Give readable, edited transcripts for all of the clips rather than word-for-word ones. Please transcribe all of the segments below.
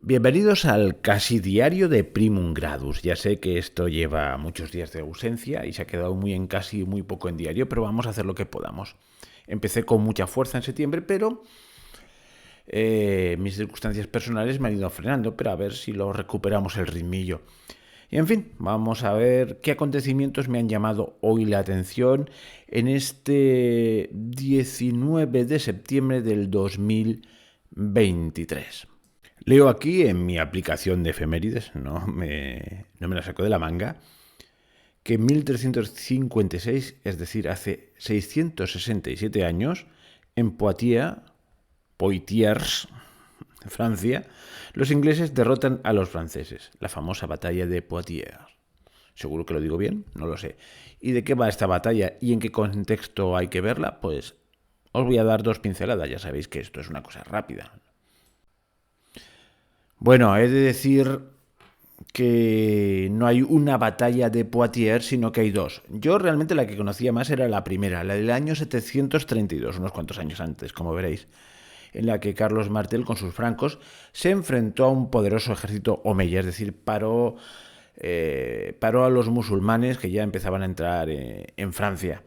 Bienvenidos al casi diario de Primum Gradus. Ya sé que esto lleva muchos días de ausencia y se ha quedado muy en casi y muy poco en diario, pero vamos a hacer lo que podamos. Empecé con mucha fuerza en septiembre, pero mis circunstancias personales me han ido frenando, pero a ver si lo recuperamos el ritmillo. Y en fin, vamos a ver qué acontecimientos me han llamado hoy la atención en este 19 de septiembre del 2023. Leo aquí en mi aplicación de efemérides, no me la saco de la manga, que en 1356, es decir, hace 667 años, en Poitiers, Francia, los ingleses derrotan a los franceses, la famosa batalla de Poitiers. Seguro que lo digo bien, no lo sé. ¿Y de qué va esta batalla y en qué contexto hay que verla? Pues os voy a dar dos pinceladas, ya sabéis que esto es una cosa rápida. Bueno, he de decir que no hay una batalla de Poitiers, sino que hay dos. Yo realmente la que conocía más era la primera, la del año 732, unos cuantos años antes, como veréis, en la que Carlos Martel con sus francos se enfrentó a un poderoso ejército omeya, es decir, paró a los musulmanes que ya empezaban a entrar en Francia.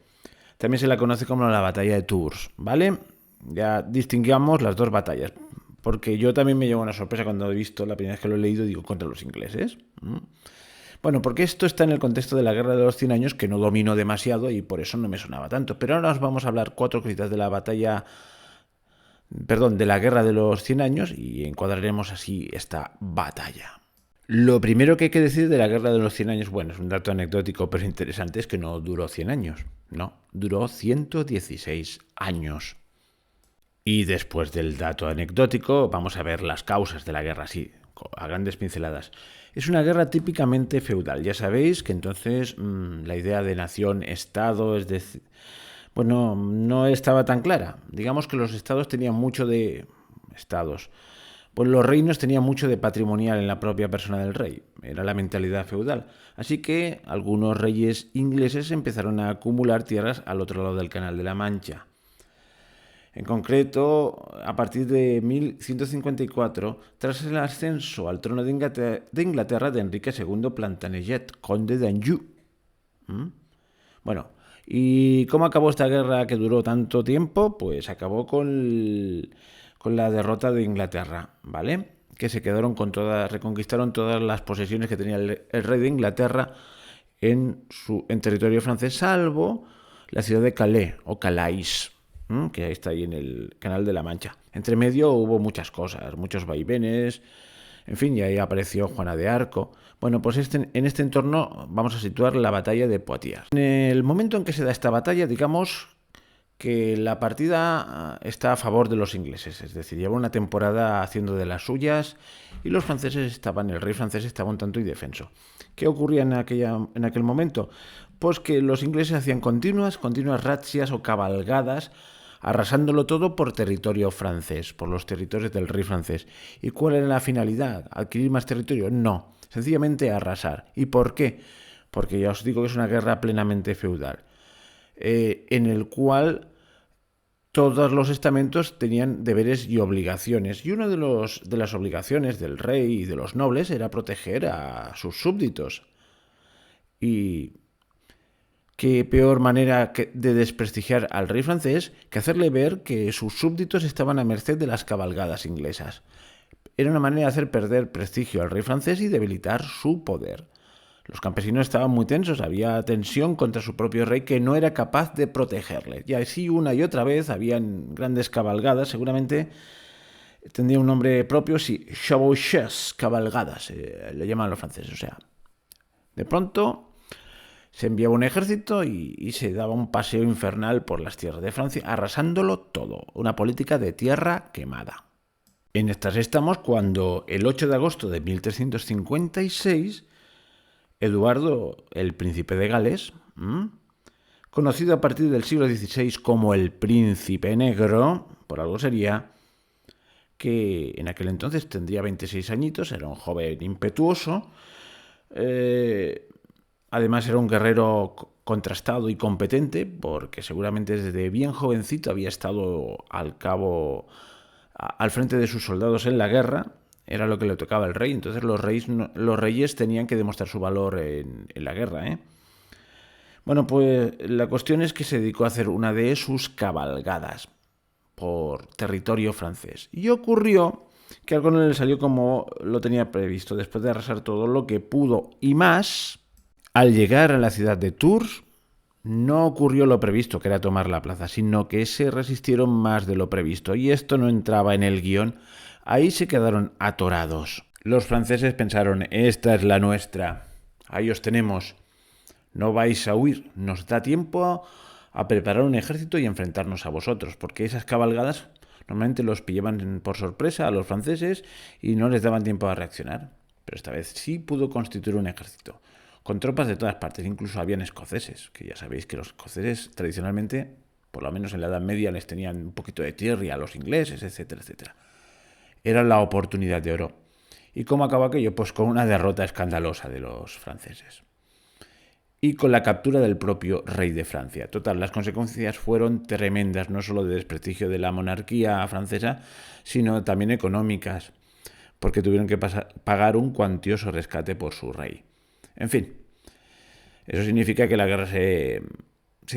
También se la conoce como la batalla de Tours, ¿vale? Ya distinguamos las dos batallas. Porque yo también me llevo una sorpresa cuando he visto, la primera vez que lo he leído, digo, contra los ingleses. Bueno, porque esto está en el contexto de la Guerra de los 100 años, que no domino demasiado y por eso no me sonaba tanto. Pero ahora os vamos a hablar cuatro cositas de la de la Guerra de los 100 años y encuadraremos así esta batalla. Lo primero que hay que decir de la Guerra de los 100 años, bueno, es un dato anecdótico pero interesante, es que no duró 100 años, no, duró 116 años. Y después del dato anecdótico, vamos a ver las causas de la guerra, sí, a grandes pinceladas. Es una guerra típicamente feudal. Ya sabéis que entonces la idea de nación-estado, es decir, bueno, no estaba tan clara. Digamos que los estados tenían mucho de estados. Pues los reinos tenían mucho de patrimonial en la propia persona del rey. Era la mentalidad feudal. Así que algunos reyes ingleses empezaron a acumular tierras al otro lado del Canal de la Mancha. En concreto, a partir de 1154, tras el ascenso al trono de Inglaterra de Enrique II Plantagenet, conde de Anjou. Bueno, ¿y cómo acabó esta guerra que duró tanto tiempo? Pues acabó con la derrota de Inglaterra, ¿vale? Que se quedaron reconquistaron todas las posesiones que tenía el rey de Inglaterra en territorio francés, salvo la ciudad de Calais o Calais, que está ahí en el Canal de la Mancha. Entre medio hubo muchas cosas, muchos vaivenes, en fin, y ahí apareció Juana de Arco. Bueno, pues en este entorno vamos a situar la batalla de Poitiers. En el momento en que se da esta batalla, digamos que la partida está a favor de los ingleses, es decir, lleva una temporada haciendo de las suyas y los franceses el rey francés estaba un tanto indefenso. ¿Qué ocurría en aquel momento? Pues que los ingleses hacían continuas razzias o cabalgadas arrasándolo todo por territorio francés, por los territorios del rey francés. ¿Y cuál era la finalidad? ¿Adquirir más territorio? No, sencillamente arrasar. ¿Y por qué? Porque ya os digo que es una guerra plenamente feudal, en el cual todos los estamentos tenían deberes y obligaciones. Y una de las obligaciones del rey y de los nobles era proteger a sus súbditos. Y qué peor manera de desprestigiar al rey francés que hacerle ver que sus súbditos estaban a merced de las cabalgadas inglesas. Era una manera de hacer perder prestigio al rey francés y debilitar su poder. Los campesinos estaban muy tensos, había tensión contra su propio rey que no era capaz de protegerle. Y así una y otra vez habían grandes cabalgadas, seguramente tendría un nombre propio, sí, chevauchées, cabalgadas, le llaman los franceses. O sea, de pronto se enviaba un ejército y se daba un paseo infernal por las tierras de Francia, arrasándolo todo. Una política de tierra quemada. En estas estamos cuando el 8 de agosto de 1356, Eduardo, el príncipe de Gales, conocido a partir del siglo XVI como el Príncipe Negro, por algo sería, que en aquel entonces tendría 26 añitos, era un joven impetuoso, además era un guerrero contrastado y competente, porque seguramente desde bien jovencito había estado al frente de sus soldados en la guerra, era lo que le tocaba al rey. Entonces los reyes tenían que demostrar su valor en la guerra, ¿eh? Bueno, pues la cuestión es que se dedicó a hacer una de sus cabalgadas por territorio francés. Y ocurrió que algo no le salió como lo tenía previsto. Después de arrasar todo lo que pudo y más, al llegar a la ciudad de Tours, no ocurrió lo previsto, que era tomar la plaza, sino que se resistieron más de lo previsto. Y esto no entraba en el guión. Ahí se quedaron atorados. Los franceses pensaron, esta es la nuestra. Ahí os tenemos. No vais a huir. Nos da tiempo a preparar un ejército y enfrentarnos a vosotros, porque esas cabalgadas normalmente los pillaban por sorpresa a los franceses y no les daban tiempo a reaccionar. Pero esta vez sí pudo constituir un ejército, con tropas de todas partes, incluso habían escoceses, que ya sabéis que los escoceses tradicionalmente, por lo menos en la Edad Media, les tenían un poquito de tierra a los ingleses, etcétera, etcétera. Era la oportunidad de oro. ¿Y cómo acabó aquello? Pues con una derrota escandalosa de los franceses. Y con la captura del propio rey de Francia. Total, las consecuencias fueron tremendas, no solo de desprestigio de la monarquía francesa, sino también económicas, porque tuvieron que pagar un cuantioso rescate por su rey. En fin, eso significa que la guerra se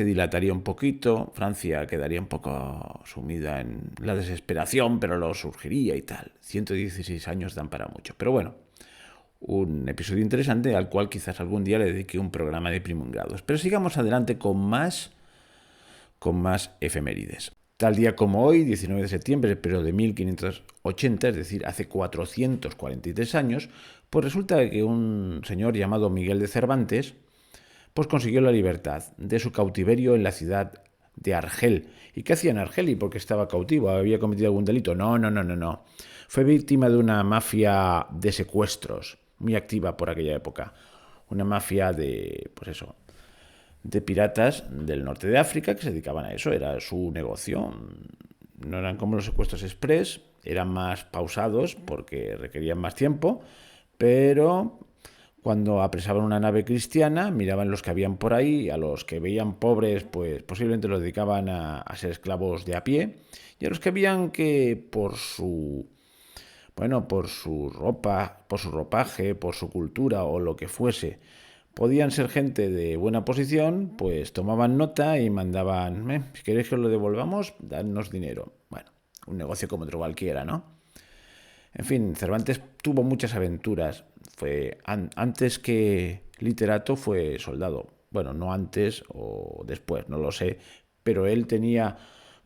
dilataría un poquito, Francia quedaría un poco sumida en la desesperación, pero lo surgiría y tal. 116 años dan para mucho. Pero bueno, un episodio interesante al cual quizás algún día le dedique un programa de Primum Grados. Pero sigamos adelante con más efemérides. Tal día como hoy, 19 de septiembre, pero de 1580, es decir, hace 443 años, pues resulta que un señor llamado Miguel de Cervantes pues consiguió la libertad de su cautiverio en la ciudad de Argel. ¿Y qué hacía en Argel? ¿Y por qué estaba cautivo? ¿Había cometido algún delito? No. Fue víctima de una mafia de secuestros, muy activa por aquella época. Una mafia de, pues eso, de piratas del norte de África que se dedicaban a eso, era su negocio. No eran como los secuestros express, eran más pausados porque requerían más tiempo, pero cuando apresaban una nave cristiana, miraban los que habían por ahí, a los que veían pobres, pues posiblemente los dedicaban a ser esclavos de a pie, y a los que veían que por su ropa, por su ropaje, por su cultura o lo que fuese, podían ser gente de buena posición, pues tomaban nota y mandaban, si queréis que os lo devolvamos, dadnos dinero. Bueno, un negocio como otro cualquiera, ¿no? En fin, Cervantes tuvo muchas aventuras. Fue antes que literato fue soldado. Bueno, no antes o después, no lo sé, pero él tenía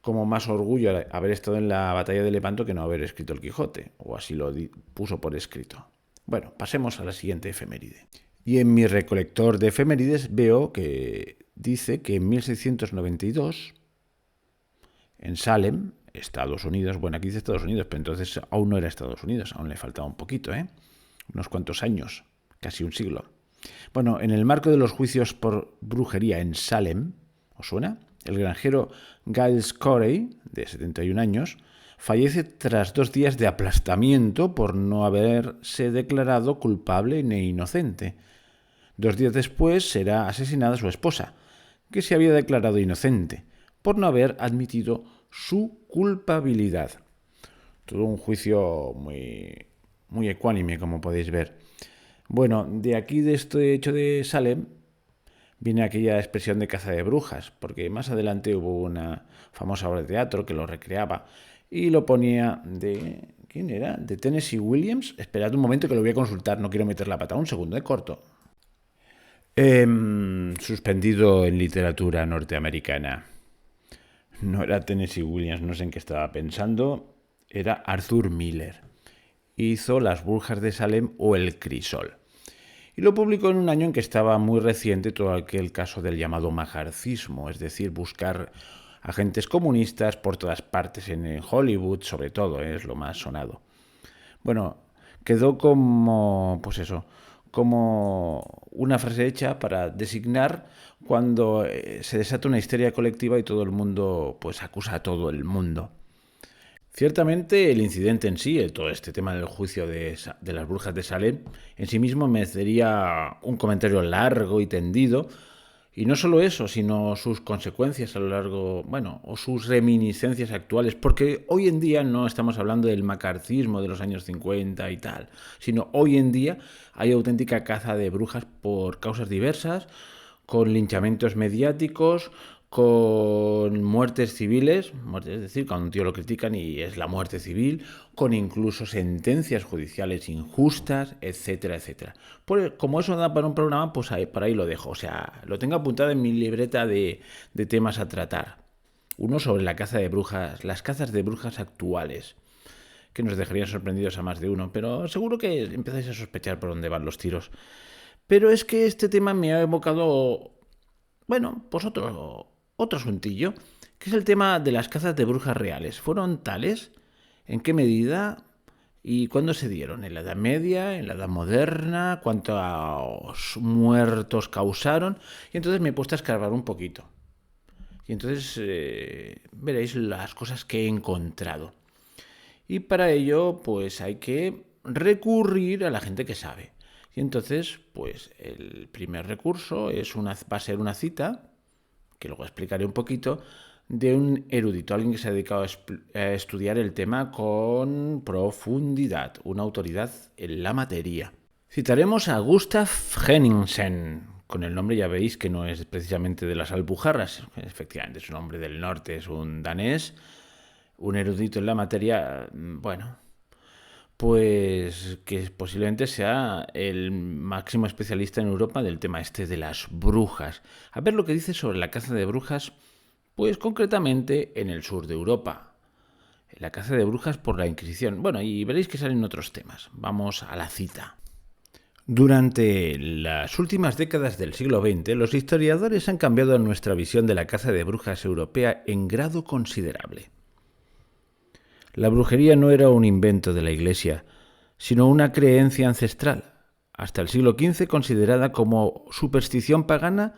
como más orgullo haber estado en la batalla de Lepanto que no haber escrito el Quijote, o así lo puso por escrito. Bueno, pasemos a la siguiente efeméride. Y en mi recolector de efemérides veo que dice que en 1692, en Salem, Estados Unidos, bueno, aquí dice Estados Unidos, pero entonces aún no era Estados Unidos, aún le faltaba un poquito, unos cuantos años, casi un siglo. Bueno, en el marco de los juicios por brujería en Salem, ¿os suena? El granjero Giles Corey, de 71 años, fallece tras 2 días de aplastamiento por no haberse declarado culpable ni inocente. 2 días después será asesinada su esposa, que se había declarado inocente, por no haber admitido su culpabilidad. Todo un juicio muy ecuánime, como podéis ver. Bueno, de aquí, de este hecho de Salem, viene aquella expresión de caza de brujas, porque más adelante hubo una famosa obra de teatro que lo recreaba y lo ponía de... ¿Quién era? ¿De Tennessee Williams? Esperad un momento que lo voy a consultar, no quiero meter la pata. Un segundo, corto. Suspendido en literatura norteamericana. No era Tennessee Williams, no sé en qué estaba pensando. Era Arthur Miller. Hizo Las brujas de Salem o El crisol. Y lo publicó en un año en que estaba muy reciente todo aquel caso del llamado macarcismo, es decir, buscar agentes comunistas por todas partes, en Hollywood sobre todo, es lo más sonado. Bueno, quedó como, pues eso, como una frase hecha para designar cuando se desata una histeria colectiva y todo el mundo pues acusa a todo el mundo. Ciertamente el incidente en sí, todo este tema del juicio de las brujas de Salem, en sí mismo merecería un comentario largo y tendido Y no solo eso, sino sus consecuencias a lo largo, o sus reminiscencias actuales, porque hoy en día no estamos hablando del macartismo de los años 50 y tal, sino hoy en día hay auténtica caza de brujas por causas diversas, con linchamientos mediáticos, con muertes civiles, es decir, cuando un tío lo critican y es la muerte civil, con incluso sentencias judiciales injustas, etcétera, etcétera. Pues como eso da para un programa, pues por ahí lo dejo. O sea, lo tengo apuntado en mi libreta de temas a tratar. Uno sobre la caza de brujas, las cazas de brujas actuales, que nos dejarían sorprendidos a más de uno, pero seguro que empezáis a sospechar por dónde van los tiros. Pero es que este tema me ha evocado, pues otro asuntillo, que es el tema de las cazas de brujas reales. ¿Fueron tales? ¿En qué medida? ¿Y cuándo se dieron? ¿En la Edad Media? ¿En la Edad Moderna? ¿Cuántos muertos causaron? Y entonces me he puesto a escarbar un poquito. Y entonces veréis las cosas que he encontrado. Y para ello, pues hay que recurrir a la gente que sabe. Y entonces, pues el primer recurso va a ser una cita, que luego explicaré un poquito, de un erudito, alguien que se ha dedicado a estudiar el tema con profundidad, una autoridad en la materia. Citaremos a Gustav Henningsen. Con el nombre ya veis que no es precisamente de las Alpujarras, efectivamente es un hombre del norte, es un danés, un erudito en la materia, pues que posiblemente sea el máximo especialista en Europa del tema este de las brujas. A ver lo que dice sobre la caza de brujas, pues concretamente en el sur de Europa. La caza de brujas por la Inquisición. Y veréis que salen otros temas. Vamos a la cita. Durante las últimas décadas del siglo XX, los historiadores han cambiado nuestra visión de la caza de brujas europea en grado considerable. La brujería no era un invento de la Iglesia, sino una creencia ancestral, hasta el siglo XV considerada como superstición pagana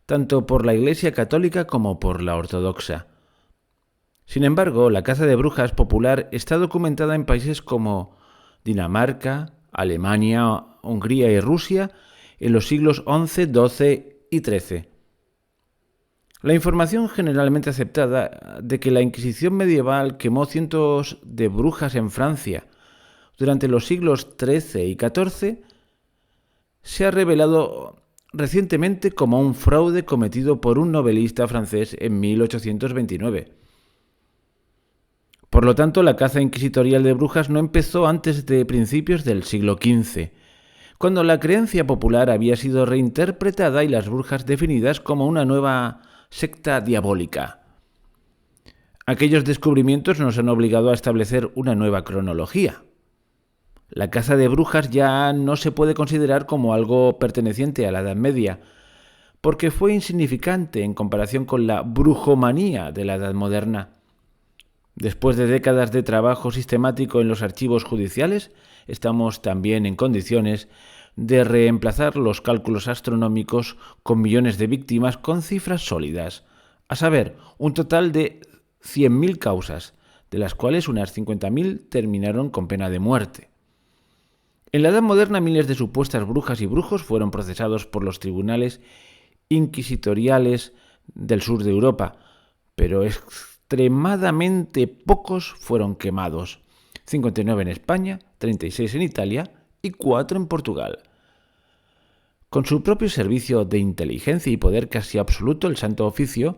tanto por la Iglesia católica como por la ortodoxa. Sin embargo, la caza de brujas popular está documentada en países como Dinamarca, Alemania, Hungría y Rusia en los siglos XI, XII y XIII. La información generalmente aceptada de que la Inquisición medieval quemó cientos de brujas en Francia durante los siglos XIII y XIV se ha revelado recientemente como un fraude cometido por un novelista francés en 1829. Por lo tanto, la caza inquisitorial de brujas no empezó antes de principios del siglo XV, cuando la creencia popular había sido reinterpretada y las brujas definidas como una nueva secta diabólica. Aquellos descubrimientos nos han obligado a establecer una nueva cronología. La caza de brujas ya no se puede considerar como algo perteneciente a la Edad Media, porque fue insignificante en comparación con la brujomanía de la Edad Moderna. Después de décadas de trabajo sistemático en los archivos judiciales, estamos también en condiciones de reemplazar los cálculos astronómicos con millones de víctimas con cifras sólidas, a saber, un total de 100.000 causas, de las cuales unas 50.000 terminaron con pena de muerte. En la Edad Moderna, miles de supuestas brujas y brujos fueron procesados por los tribunales inquisitoriales del sur de Europa, pero extremadamente pocos fueron quemados. 59 en España, 36 en Italia y 4 en Portugal. Con su propio servicio de inteligencia y poder casi absoluto, el Santo Oficio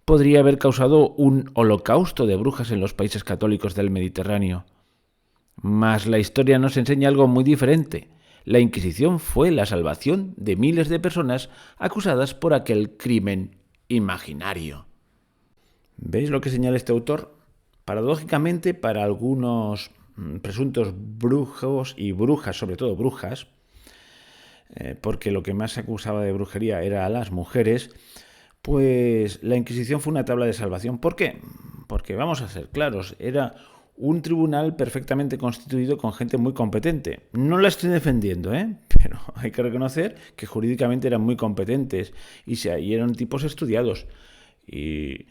podría haber causado un holocausto de brujas en los países católicos del Mediterráneo. Mas la historia nos enseña algo muy diferente. La Inquisición fue la salvación de miles de personas acusadas por aquel crimen imaginario. ¿Veis lo que señala este autor? Paradójicamente, para algunos presuntos brujos y brujas, sobre todo brujas, porque lo que más se acusaba de brujería era a las mujeres, pues la Inquisición fue una tabla de salvación. ¿Por qué? Porque, vamos a ser claros, era un tribunal perfectamente constituido con gente muy competente. No la estoy defendiendo, pero hay que reconocer que jurídicamente eran muy competentes y eran tipos estudiados. Y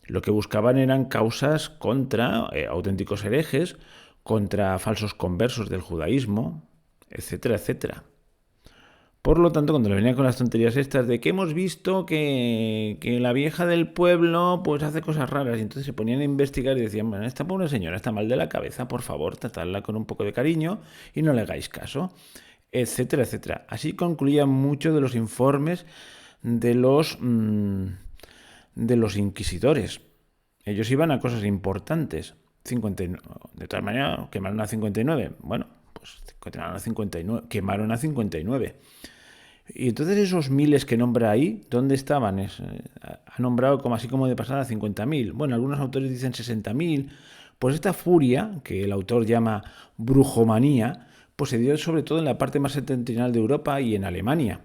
lo que buscaban eran causas contra auténticos herejes, contra falsos conversos del judaísmo, etcétera, etcétera. Por lo tanto, cuando le venían con las tonterías estas de que hemos visto que la vieja del pueblo pues hace cosas raras, y entonces se ponían a investigar y decían, bueno, esta pobre señora está mal de la cabeza, por favor, tratadla con un poco de cariño y no le hagáis caso, etcétera, etcétera. Así concluían muchos de los informes de los inquisidores. Ellos iban a cosas importantes. 59. De todas maneras, quemaron a 59. Bueno, pues quemaron a 59. Quemaron a 59. Y entonces esos miles que nombra ahí, ¿dónde estaban? Ha nombrado como así como de pasada 50.000. Bueno, algunos autores dicen 60.000. Pues esta furia, que el autor llama brujomanía, pues se dio sobre todo en la parte más septentrional de Europa y en Alemania.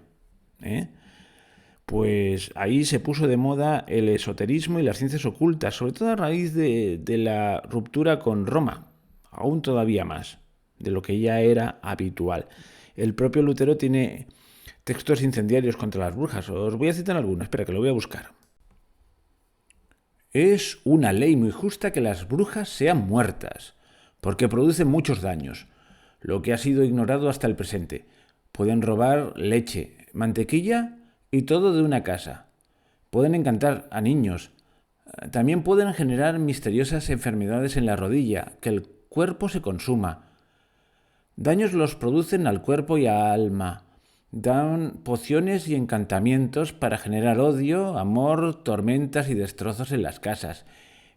Pues ahí se puso de moda el esoterismo y las ciencias ocultas, sobre todo a raíz de la ruptura con Roma, aún todavía más, de lo que ya era habitual. El propio Lutero tiene textos incendiarios contra las brujas. Os voy a citar algunos, espera que lo voy a buscar. Es una ley muy justa que las brujas sean muertas, porque producen muchos daños, lo que ha sido ignorado hasta el presente. Pueden robar leche, mantequilla y todo de una casa. Pueden encantar a niños. También pueden generar misteriosas enfermedades en la rodilla, que el cuerpo se consuma. Daños los producen al cuerpo y al alma. Dan pociones y encantamientos para generar odio, amor, tormentas y destrozos en las casas,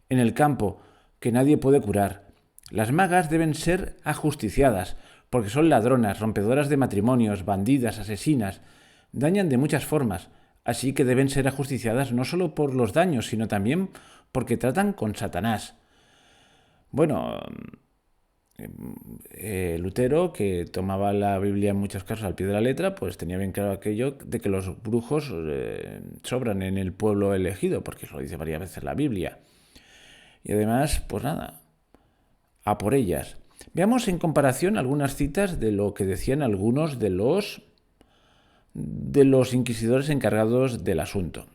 en el campo, que nadie puede curar. Las magas deben ser ajusticiadas, porque son ladronas, rompedoras de matrimonios, bandidas, asesinas. Dañan de muchas formas, así que deben ser ajusticiadas no solo por los daños, sino también porque tratan con Satanás. Bueno, Lutero, que tomaba la Biblia en muchos casos al pie de la letra, pues tenía bien claro aquello de que los brujos sobran en el pueblo elegido, porque eso lo dice varias veces la Biblia. Y además, pues nada, a por ellas. Veamos en comparación algunas citas de lo que decían algunos de los inquisidores encargados del asunto.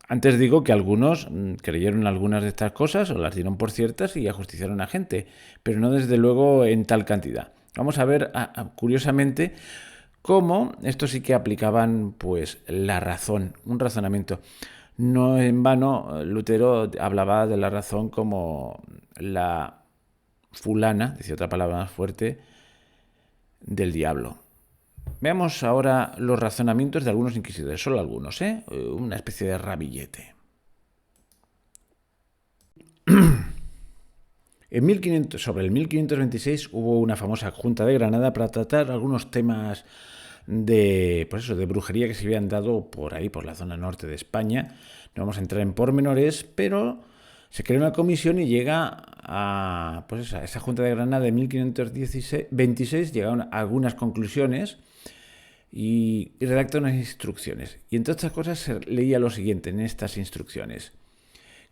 Antes digo que algunos creyeron algunas de estas cosas o las dieron por ciertas y ajusticiaron a gente, pero no desde luego en tal cantidad. Vamos a ver, curiosamente, cómo estos sí que aplicaban pues la razón, un razonamiento. No en vano, Lutero hablaba de la razón como la fulana, decía otra palabra más fuerte, del diablo. Veamos ahora los razonamientos de algunos inquisidores, solo algunos, una especie de ramillete. Sobre el 1526 hubo una famosa Junta de Granada para tratar algunos temas de brujería que se habían dado por ahí, por la zona norte de España. No vamos a entrar en pormenores, pero se crea una comisión y llega a esa Junta de Granada de 1526, llegaron a algunas conclusiones y redacta unas instrucciones. Y entre otras cosas se leía lo siguiente en estas instrucciones: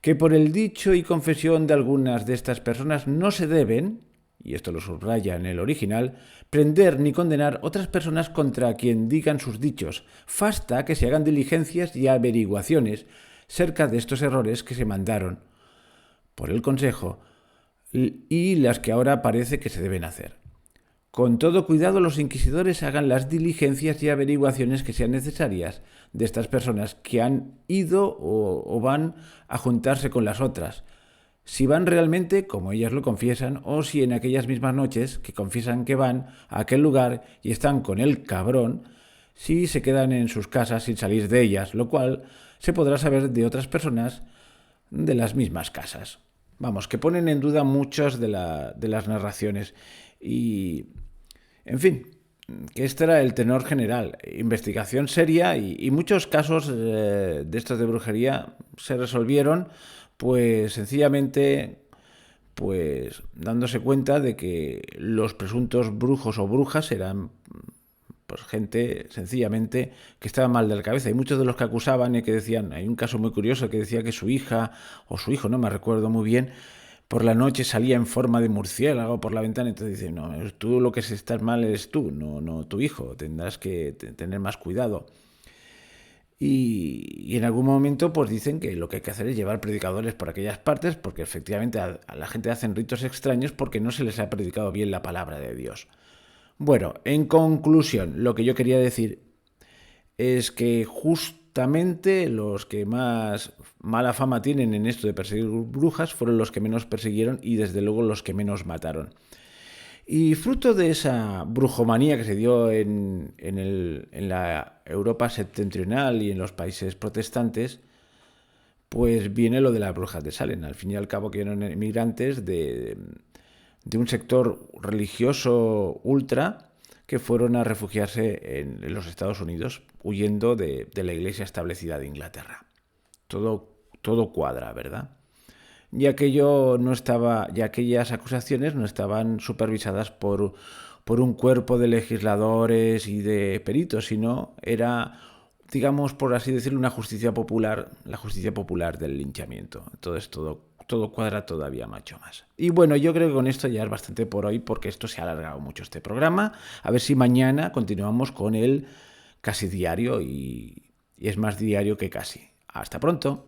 que por el dicho y confesión de algunas de estas personas no se deben, y esto lo subraya en el original, prender ni condenar otras personas contra quien digan sus dichos, basta que se hagan diligencias y averiguaciones cerca de estos errores que se mandaron por el Consejo y las que ahora parece que se deben hacer. Con todo cuidado los inquisidores hagan las diligencias y averiguaciones que sean necesarias de estas personas que han ido o van a juntarse con las otras, si van realmente, como ellas lo confiesan, o si en aquellas mismas noches que confiesan que van a aquel lugar y están con el cabrón, si se quedan en sus casas sin salir de ellas, lo cual se podrá saber de otras personas de las mismas casas. Vamos, que ponen en duda muchas de las narraciones. Y, en fin, que este era el tenor general. Investigación seria y muchos casos de estos de brujería se resolvieron pues sencillamente pues dándose cuenta de que los presuntos brujos o brujas eran pues gente sencillamente que estaba mal de la cabeza. Y muchos de los que acusaban y que decían, hay un caso muy curioso que decía que su hija o su hijo, no me recuerdo muy bien, por la noche salía en forma de murciélago por la ventana. Entonces dice, no, tú lo que estás mal eres tú, no tu hijo, tendrás que tener más cuidado. Y en algún momento pues dicen que lo que hay que hacer es llevar predicadores por aquellas partes, porque efectivamente a la gente hacen ritos extraños porque no se les ha predicado bien la palabra de Dios. Bueno, en conclusión, lo que yo quería decir es que justamente los que más mala fama tienen en esto de perseguir brujas fueron los que menos persiguieron y desde luego los que menos mataron. Y fruto de esa brujomanía que se dio en la Europa septentrional y en los países protestantes, pues viene lo de las brujas de Salem. Al fin y al cabo que eran emigrantes de un sector religioso ultra que fueron a refugiarse en los Estados Unidos huyendo de la iglesia establecida de Inglaterra. Todo cuadra, ¿verdad? Y aquello no estaba, y aquellas acusaciones no estaban supervisadas por un cuerpo de legisladores y de peritos, sino era, digamos, por así decirlo, una justicia popular, la justicia popular del linchamiento. Entonces todo cuadra todavía mucho más. Y bueno, yo creo que con esto ya es bastante por hoy, porque esto se ha alargado mucho este programa. A ver si mañana continuamos con el casi diario y es más diario que casi. Hasta pronto.